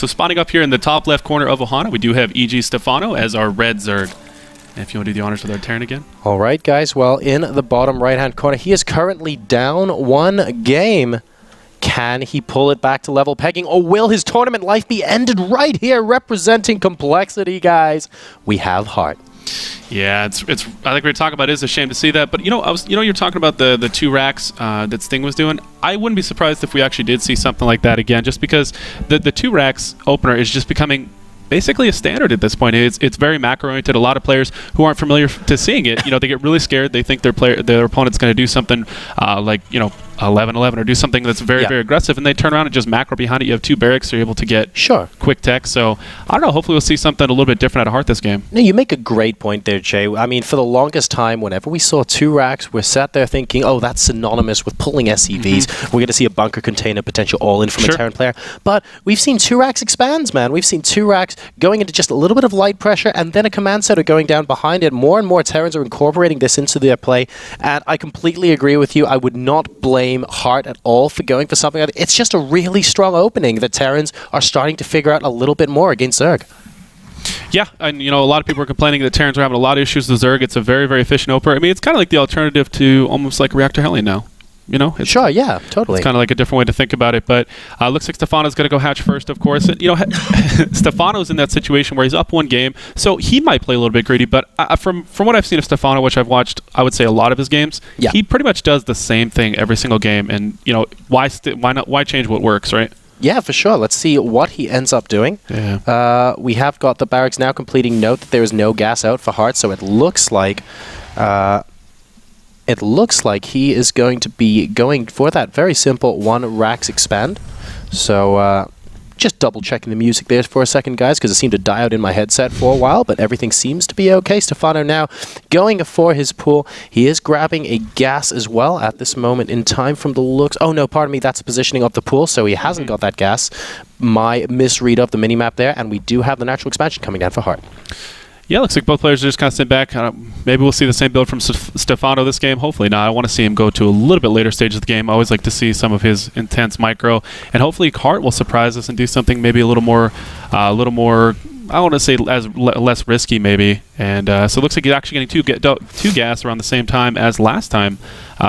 So spawning up here in the top left corner of Ohana, we do have EG Stephano as our red Zerg. And if you want to do the honors with our Terran again. All right, guys. Well, in the bottom right-hand corner, he is currently down 1 game. Can he pull it back to level pegging, or will his tournament life be ended right here, representing complexity, guys? We have Heart. Yeah, it's. I think we were talking about. It's a shame to see that, but you're talking about the 2 racks that Sting was doing. I wouldn't be surprised if we actually did see something like that again, just because the 2 racks opener is just becoming basically a standard at this point. It's very macro oriented. A lot of players who aren't familiar to seeing it, they get really scared. They think their opponent's going to do something like 11-11 or do something that's very aggressive, and they turn around and just macro behind it. You have 2 barracks, so you're able to get quick tech. So I don't know. Hopefully we'll see something a little bit different out of Heart this game. No, you make a great point there, Jay. I mean, for the longest time, whenever we saw 2 racks, we're sat there thinking, oh, that's synonymous with pulling SCVs. We're going to see a bunker container potential all-in from a Terran player. But we've seen 2 racks expands, man. We've seen 2 racks going into just a little bit of light pressure, and then a command center going down behind it. More and more Terrans are incorporating this into their play, and I completely agree with you. I would not blame Heart at all for going for something like that. It's just a really strong opening that Terrans are starting to figure out a little bit more against Zerg. Yeah, and a lot of people are complaining that Terrans are having a lot of issues with Zerg. It's a very, very efficient opener. I mean, it's kind of like the alternative to almost like Reactor Hellion now. Sure, yeah, totally. It's kind of like a different way to think about it, but looks like Stephano's going to go hatch first, of course. And, Stephano's in that situation where he's up 1 game, so he might play a little bit greedy. But from what I've seen of Stephano, which I've watched, I would say a lot of his games, he pretty much does the same thing every single game. And why change what works, right? Yeah, for sure. Let's see what he ends up doing. Yeah. We have got the barracks now completing. Note that there is no gas out for Heart, so it looks like he is going to be going for that very simple 1 racks expand. So just double checking the music there for a second, guys, because it seemed to die out in my headset for a while, but everything seems to be okay. Stephano now going for his pool. He is grabbing a gas as well at this moment in time from the looks. Oh no, pardon me, that's the positioning of the pool, so he hasn't got that gas. My misread of the minimap there, and we do have the natural expansion coming down for Heart. Yeah, looks like both players are just kind of sitting back. Maybe we'll see the same build from Stephano this game. Hopefully not. I want to see him go to a little bit later stage of the game. I always like to see some of his intense micro. And hopefully Heart will surprise us and do something maybe a little more, I want to say less risky maybe. And so it looks like he's actually getting 2 gas around the same time as last time.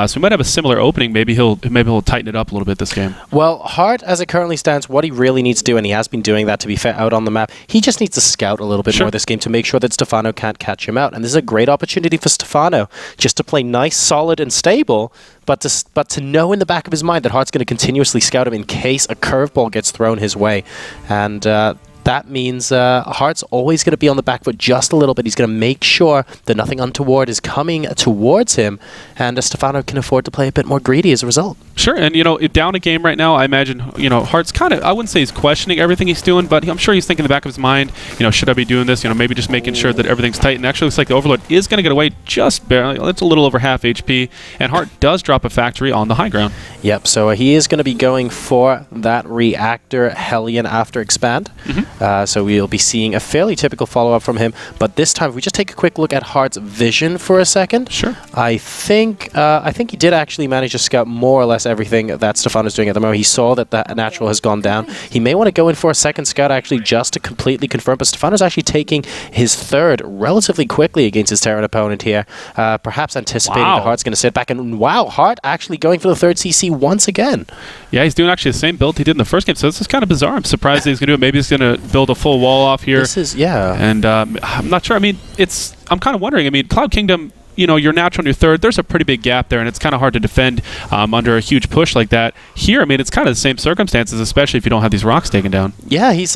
So we might have a similar opening. Maybe he'll tighten it up a little bit this game. Well, Heart, as it currently stands, what he really needs to do, and he has been doing that to be fair out on the map, he just needs to scout a little bit more this game to make sure that Stephano can't catch him out. And this is a great opportunity for Stephano just to play nice, solid, and stable, but to know in the back of his mind that Heart's going to continuously scout him in case a curveball gets thrown his way. And that means Heart's always going to be on the back foot just a little bit. He's going to make sure that nothing untoward is coming towards him, and Stephano can afford to play a bit more greedy as a result. Sure, and down a game right now, I imagine Heart's kind of, I wouldn't say he's questioning everything he's doing, but I'm sure he's thinking in the back of his mind, should I be doing this? Maybe just making sure that everything's tight. And actually, looks like the Overlord is going to get away just barely. It's a little over half HP, and Heart does drop a factory on the high ground. Yep. So he is going to be going for that Reactor Hellion after expand. So we'll be seeing a fairly typical follow-up from him. But this time, if we just take a quick look at Heart's vision for a second. Sure. I think he did actually manage to scout more or less everything that Stephano's doing at the moment. He saw that the natural has gone down. He may want to go in for a second scout actually just to completely confirm. But Stephano's actually taking his 3rd relatively quickly against his Terran opponent here. Perhaps anticipating that Heart's going to sit back. And wow, Heart actually going for the 3rd CC once again. Yeah, he's doing actually the same build he did in the first game. So this is kind of bizarre. I'm surprised that he's going to do it. Maybe he's going to build a full wall off here. This is, yeah. And I'm not sure. I mean, I'm kind of wondering. I mean, Cloud Kingdom, you're natural on your 3rd. There's a pretty big gap there, and it's kind of hard to defend under a huge push like that. Here, I mean, it's kind of the same circumstances, especially if you don't have these rocks taken down. Yeah, he's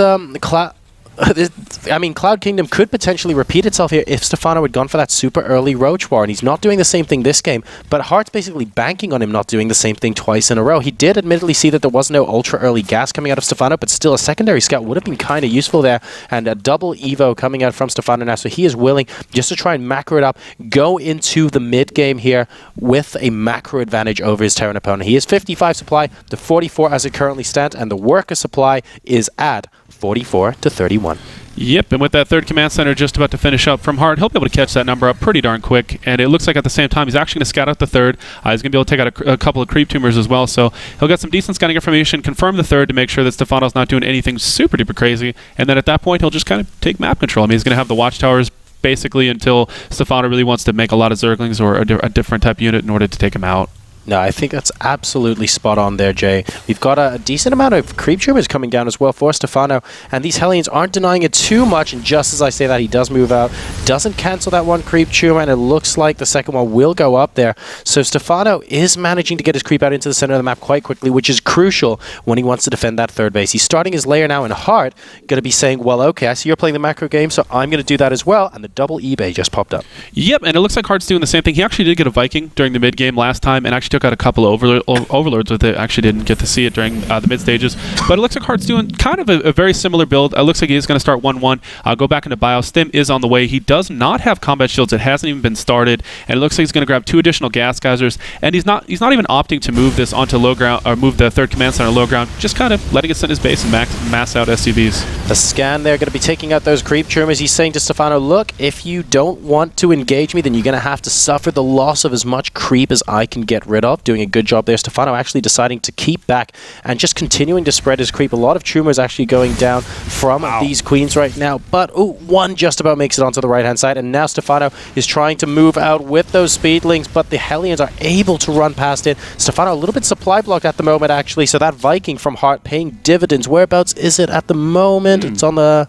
I mean, Cloud Kingdom could potentially repeat itself here if Stephano had gone for that super early Roach War, and he's not doing the same thing this game, but Heart's basically banking on him not doing the same thing twice in a row. He did admittedly see that there was no ultra early gas coming out of Stephano, but still a secondary scout would have been kind of useful there, and a double Evo coming out from Stephano now, so he is willing just to try and macro it up, go into the mid game here with a macro advantage over his Terran opponent. He is 55 supply to 44 as it currently stands, and the worker supply is at 44 to 31. 1. Yep, and with that third command center just about to finish up from Hart, he'll be able to catch that number up pretty darn quick. And it looks like at the same time, he's actually going to scout out the third. He's going to be able to take out a couple of creep tumors as well. So he'll get some decent scouting information, confirm the third to make sure that Stephano's not doing anything super duper crazy. And then at that point, he'll just kind of take map control. I mean, he's going to have the watchtowers basically until Stephano really wants to make a lot of Zerglings or a different type unit in order to take him out. No, I think that's absolutely spot on there, Jay. We've got a decent amount of creep tumors coming down as well for Stephano, and these Hellions aren't denying it too much, and just as I say that, he does move out, doesn't cancel that one creep tumor, and it looks like the second one will go up there. So Stephano is managing to get his creep out into the center of the map quite quickly, which is crucial when he wants to defend that third base. He's starting his layer now in Hart, going to be saying, well, okay, I see you're playing the macro game, so I'm going to do that as well, and the double eBay just popped up. Yep, and it looks like Hart's doing the same thing. He actually did get a Viking during the mid-game last time, and actually took out a couple of overlords with it. Actually didn't get to see it during the mid stages, but it looks like Hart's doing kind of a very similar build. It looks like he is going to start 1-1, go back into bio. Stim is on the way. He does not have combat shields. It hasn't even been started, and it looks like he's going to grab 2 additional gas geysers, and he's not even opting to move this onto low ground or move the third command center low ground, just kind of letting it sit in his base and mass out SUVs. The scan there going to be taking out those creep tumors. He's saying to Stephano, look, if you don't want to engage me, then you're going to have to suffer the loss of as much creep as I can get rid of. Doing a good job there. Stephano actually deciding to keep back and just continuing to spread his creep. A lot of tumors actually going down from these queens right now, but one just about makes it onto the right-hand side, and now Stephano is trying to move out with those speedlings, but the Hellions are able to run past it. Stephano a little bit supply blocked at the moment, actually, so that Viking from Hart paying dividends. Whereabouts is it at the moment? It's on the...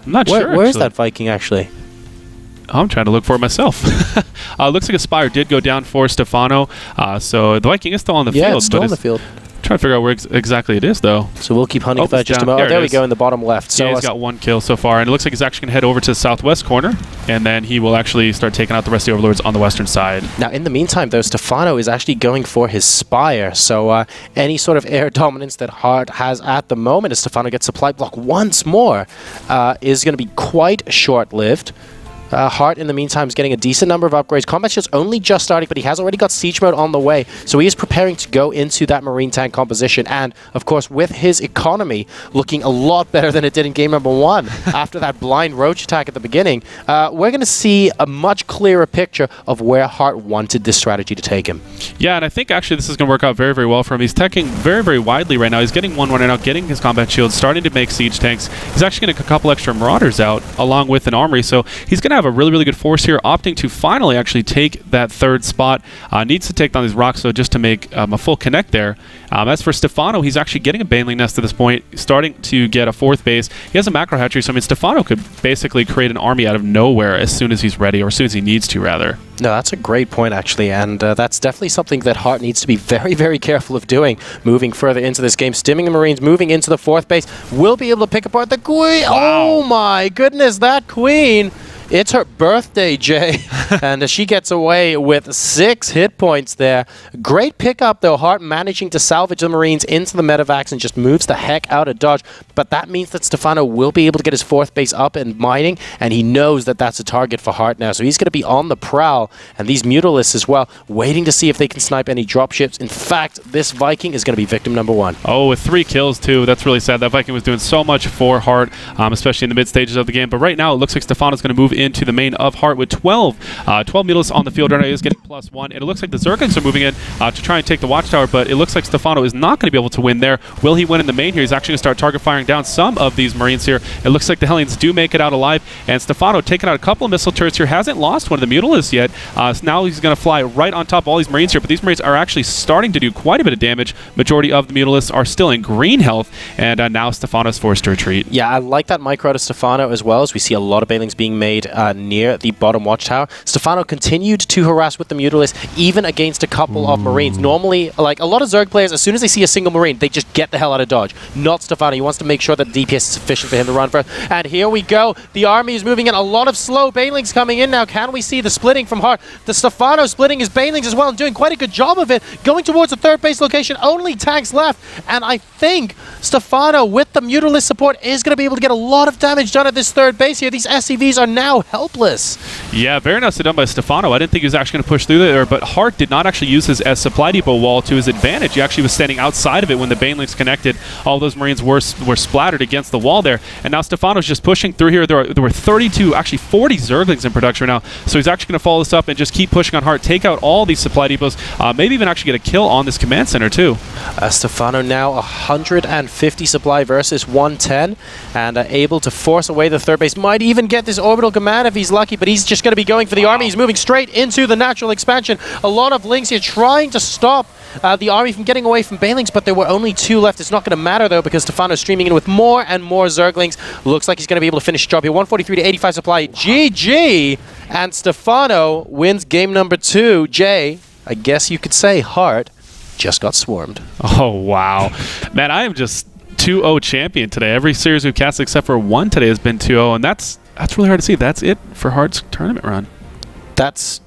I'm not sure, Where is that Viking, actually? I'm trying to look for it myself. Looks like a Spire did go down for Stephano, so the Viking is still on the field. Yeah, it's still on the field. Trying to figure out where exactly it is, though. So we'll keep hunting for that just a moment. There we go in the bottom left. So yeah, he's got 1 kill so far, and it looks like he's actually going to head over to the southwest corner, and then he will actually start taking out the rest of the Overlords on the western side. Now, in the meantime, though, Stephano is actually going for his Spire, so any sort of air dominance that Hart has at the moment, as Stephano gets supply block once more, is going to be quite short-lived. Hart, in the meantime, is getting a decent number of upgrades. Combat shield's only just starting, but he has already got siege mode on the way, so he is preparing to go into that marine tank composition. And, of course, with his economy looking a lot better than it did in game number 1 after that blind roach attack at the beginning, we're going to see a much clearer picture of where Hart wanted this strategy to take him. Yeah, and I think actually this is going to work out very, very well for him. He's teching very, very widely right now. He's getting 1-1 right now, getting his combat shield, starting to make siege tanks. He's actually going to get a couple extra marauders out along with an armory, so he's going to have a really, really good force here, opting to finally actually take that third spot. Needs to take down these rocks, though, just to make a full connect there. As for Stephano, he's actually getting a Baneling Nest at this point, starting to get a 4th base. He has a macro hatchery, so I mean, Stephano could basically create an army out of nowhere as soon as he's ready, or as soon as he needs to, rather. No, that's a great point, actually, and that's definitely something that Hart needs to be very, very careful of doing, moving further into this game. Stimming the Marines, moving into the 4th base, will be able to pick apart the Queen. Wow. Oh my goodness, that Queen! It's her birthday, Jay, and she gets away with 6 hit points there. Great pickup, though. Hart managing to salvage the Marines into the medevacs and just moves the heck out of dodge. But that means that Stephano will be able to get his 4th base up and mining, and he knows that that's a target for Hart now. So he's going to be on the prowl, and these Mutalisks as well, waiting to see if they can snipe any dropships. In fact, this Viking is going to be victim number 1. Oh, with 3 kills, too. That's really sad. That Viking was doing so much for Hart, especially in the mid stages of the game. But right now, it looks like Stephano's going to move into the main of Hart with 12 Mutalisks on the field right now. He's getting +1, and it looks like the Zerglings are moving in to try and take the watchtower, but it looks like Stephano is not going to be able to win there. Will he win in the main here? He's actually going to start target firing down some of these Marines here. It looks like the Hellions do make it out alive, and Stephano taking out a couple of missile turrets here. Hasn't lost one of the Mutalisks yet, so now he's going to fly right on top of all these Marines here, but these Marines are actually starting to do quite a bit of damage. Majority of the Mutalisks are still in green health, and now Stephano's forced to retreat. Yeah, I like that micro to Stephano as well, as we see a lot of Banelings being made near the bottom watchtower. Stephano continued to harass with the Mutalisks, even against a couple of Marines. Normally, like a lot of Zerg players, as soon as they see a single Marine, they just get the hell out of dodge. Not Stephano. He wants to make sure that the DPS is sufficient for him to run first. And here we go. The army is moving in. A lot of slow Banelings coming in now. Can we see the splitting from Hart? The Stephano splitting his Banelings as well and doing quite a good job of it. Going towards the 3rd base location. Only tanks left. And I think Stephano, with the Mutalisk support, is going to be able to get a lot of damage done at this 3rd base here. These SCVs are now now helpless. Yeah, very nicely done by Stephano. I didn't think he was actually going to push through there, but Hart did not actually use his supply depot wall to his advantage. He actually was standing outside of it when the Banelings connected. All those Marines were splattered against the wall there, and now Stephano's just pushing through here. There were 32, actually 40 Zerglings in production right now, so he's actually going to follow this up and just keep pushing on Hart, take out all these supply depots, maybe even actually get a kill on this command center too. Stephano now 150 supply versus 110, and able to force away the third base. Might even get this orbital command if he's lucky, but he's just going to be going for the army. He's moving straight into the natural expansion. A lot of Lings here trying to stop the army from getting away from Banelings, but there were only 2 left. It's not going to matter though, because Stephano's streaming in with more and more Zerglings. Looks like he's going to be able to finish the job here. 143 to 85 supply. GG! And Stephano wins game number 2. Jay, I guess you could say Hart just got swarmed. Oh, wow. Man, I am just 2-0 champion today. Every series we've cast except for one today has been 2-0, and that's really hard to see. That's it for Hart's tournament run. That's